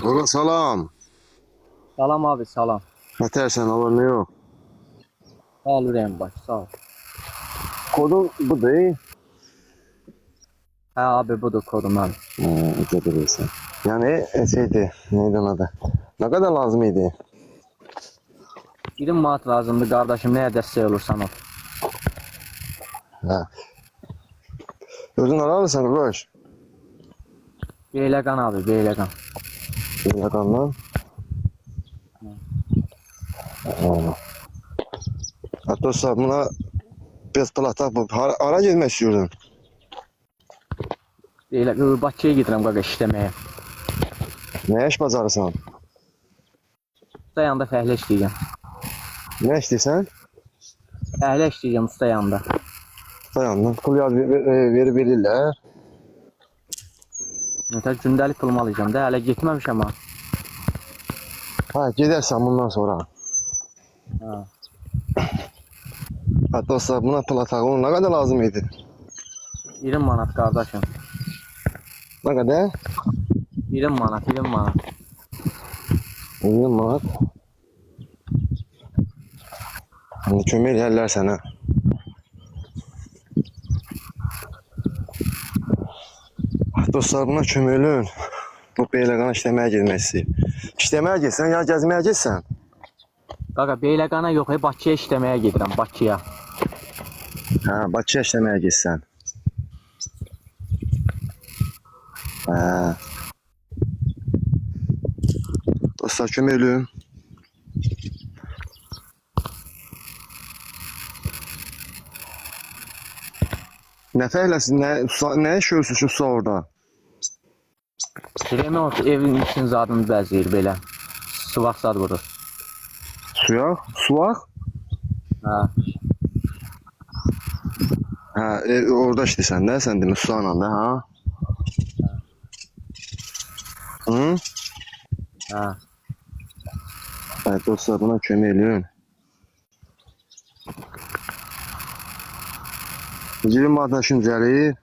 Ola salam. Salam abi, salam. Nətərsən, olur ne yok? Sağ ol Ürəyim baş, sağ ol. Kodun budur. Hə abi, budur kodum abi. Gedirsən. Yani şeydi, neydi onun adı? Ne kadar lazım idi? 20 manat lazımdır qardaşım, nəyə dəstək olursan ol. Ha. Özün alarsan Roş. Beyləqan abi, Beyləqan. Yakandan. Hatta buna biraz palatak bu. Ara gelmek istiyordun. Bakıya gedirəm qaqa işləməyə. Ne iş bacarırsan? Usta yanında fəhlə işləyəcəm. Ne istəyirsən? Fəhlə işləyəcəm usta yanında. Dayandan. Pul yaz verirlər. Nətər gündəlik pulumu alacağım da, hələ getməmişəm ha. Ha, gidersen bundan sonra. Ha. Hatta buna palatak ne kadar lazım idi? 20 manat qardaşım. Ne kadar? 20 manat, 20 manat. 20 manat. Hani kömür yerler sana. Dostlar buna kömürlüğün. Bu Beyləqana işləməyə girməsi. İşləməyə girsən ya gəzməyə girsən? Qaqa Beyləqana yox, Bakıya işləməyə gedirəm, Bakıya. Ha, Bakıya işləməyə girsən. Ha. Dostlar kömürlüğün. Ne fəhləsin, nə işiyorsun şu su orada? Demək o ki, evin için zadını bəzəyir belə. Sıvaq zad vurur. Suya? Suaq? Ha. Ha, orada işləyirsən də, sən demə sularla da, ha? Hı? Ha. Evet dostlar buna kömürlüğün. 20 manat şimdiləri.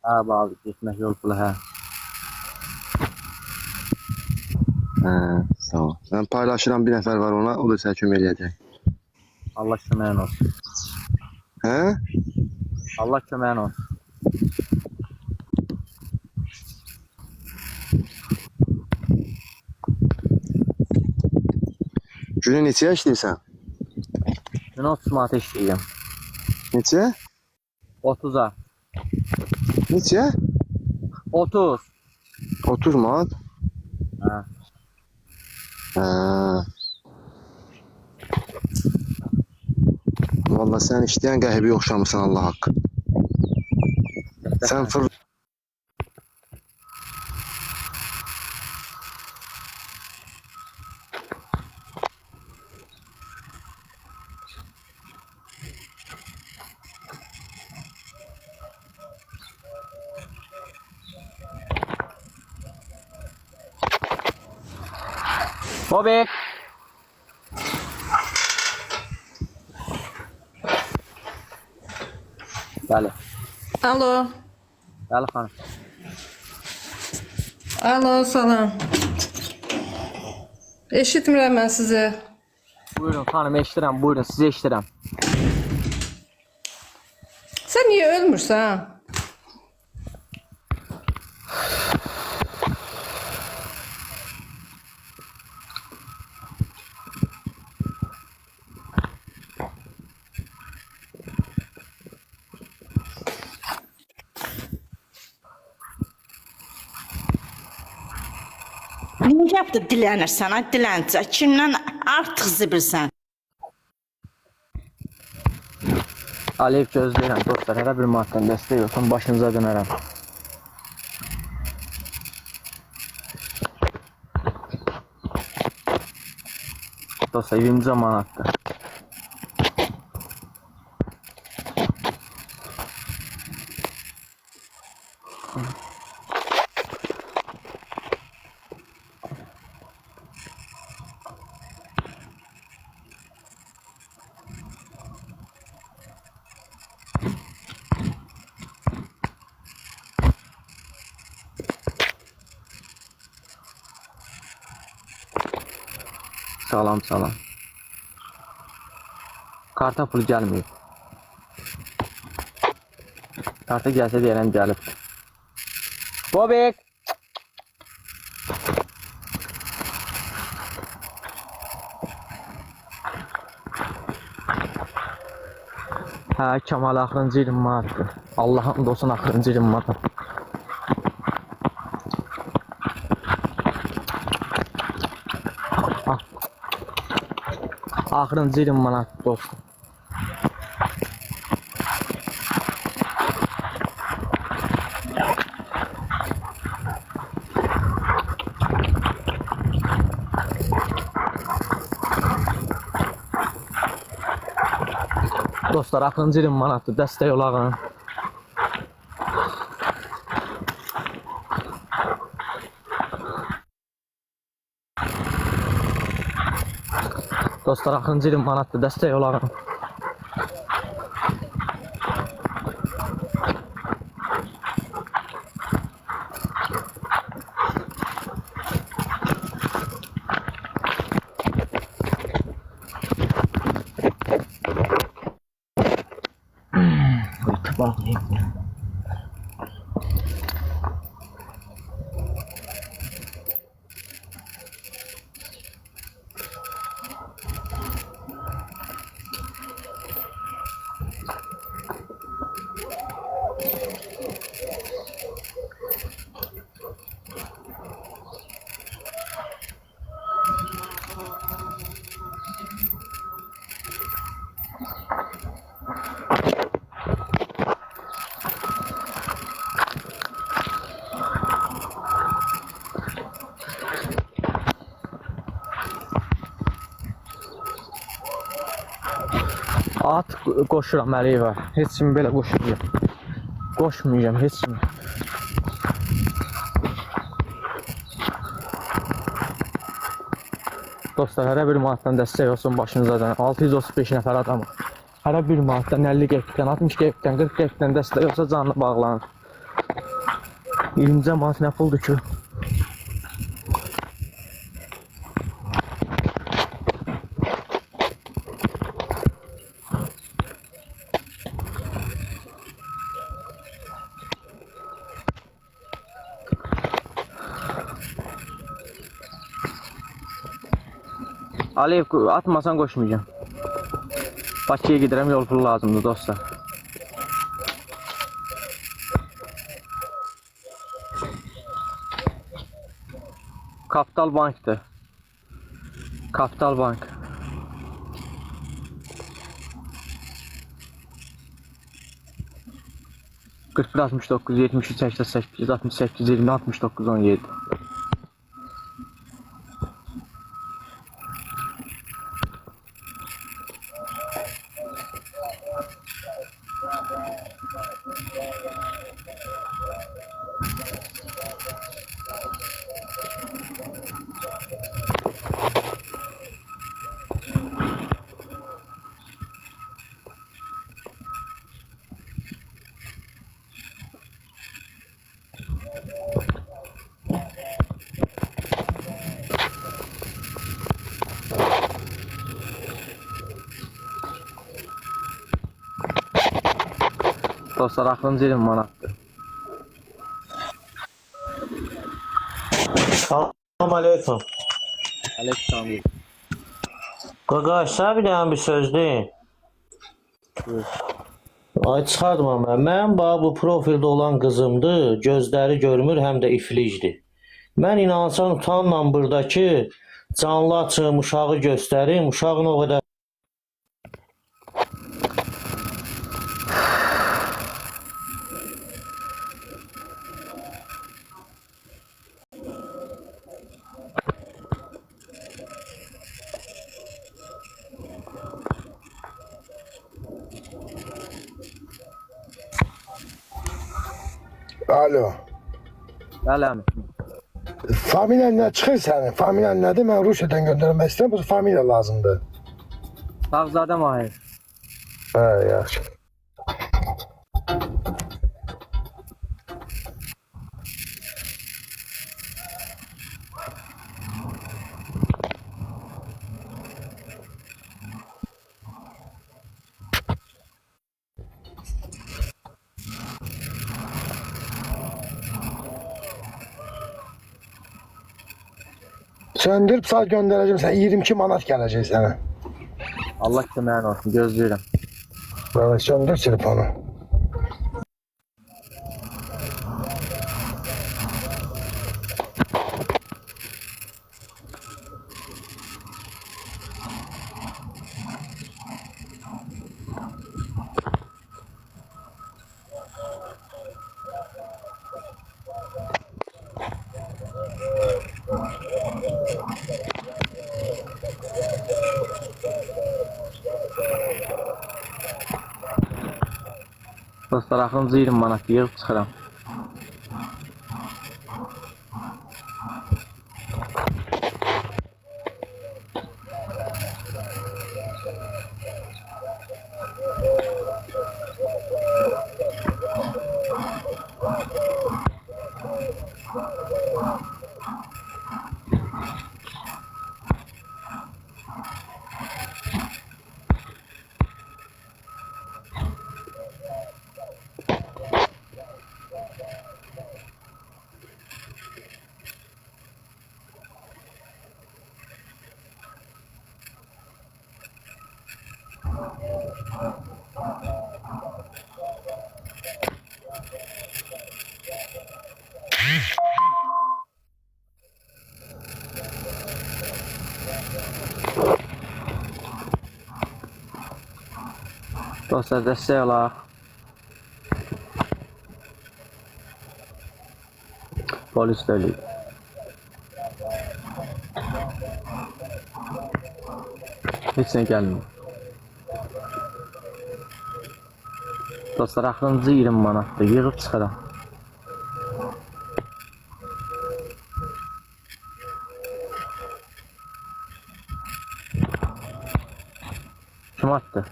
Ha abi, getmək yol pulu, hə. Sağ ol. Ben paylaşıram bir nəfər var ona, o da sənə kömək eləyəcək. Allah köməyin olsun. Hə? Allah köməyin olsun. Günü neçəyə işləyirsən? Günə 30 manat işləyəcəm. Neçə? 30'a. Neçə? 30. 30 manat. Ha. Hə. Vallahi sən işləyən qəhvəyə oxşamırsan Allah haqqı. Sən fır... Bobby. Bəli. Alo. Bəli xanım. Alo, salam. Eşitmirəm mən sizi. Buyurun xanım, eşidirəm, buyurun, sizi eşidirəm. Sən niyə ölmürsən? Niyə yapdı dilənirsən, ay dilənçə? Kimdən artıq zibilsən? Alev gözləyirəm dostlar, hər bir manatdan dəstək olsun, başınıza dönərəm. Dostlar, 20 manatdır. Salam, salam. Karta pul gəlməyib. Karta gəlsə deyərəm gəlib. Bobik! Hə, Kemal axırıncı 20 manatdır. Allah'ın olsun axırıncı 20 manat. Axırıncı 20 manat dostum. Dostlar, axırıncı 20 manatdır. Dəstək olağın. Dostlar, axırıncı 20 manatdır. Dəstək olağın. Bağlayayım. At qoşuram Əliyevə. Heç kimi belə qoşmayacağım. Qoşmayacağım heç kimi. Dostlar, hərə bir manatdan dəstək olsun başınıza. 635 nəfər adamı. Hərə bir manatdan 50 qəpikdən, 60 qəpikdən, 40 qəpikdən dəstək olsa canlı bağlanır. 20 manat nə puldur ki? Aliyev, atmasan qoşmayacağım. Bakıya gidirəm, yol pulu lazımdır dostlar. Kapital Bank'dır. Kapital Bank. Kırk 69 73 88 68 20 69 17. Dostlar, axırıncı 20 manatdır. Salam aleyküm. Aleyküm. Qaqaş, sən bir dənə bir söz deyin. Ay çıxartma mən. Mənim bu profildə olan qızımdır. Gözləri görmür, həm də iflicdir. Mən inansan utanmam buradakı canlı açım, uşağı göstərim. Uşağın o qədər Alo. Bəli. Familiyan nə çıxır sənin? Familiyan nədir? Mən Rusiyadan göndərmək istəyirəm. Bu familiya lazımdır. Bağzadə Mahir. Hə, yaxşı. Söndürüb sağ göndərəcəm sən 22 manat gələcək sənə. Allah köməyin olsun, gözləyirəm. Böyle söndür telefonu. Dostlar, axırıncı 20 manat yığıb çıxıram. Dostlar, dəstək olaq. Polis də eləyib. Heç nə gəlmir. Dostlar, axırıncı 20 manatdır, yığıb çıxıram. Kim attı?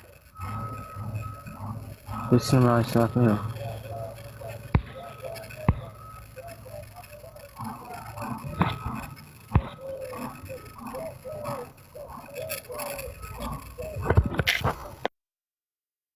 Heç nümayişin atmıyor.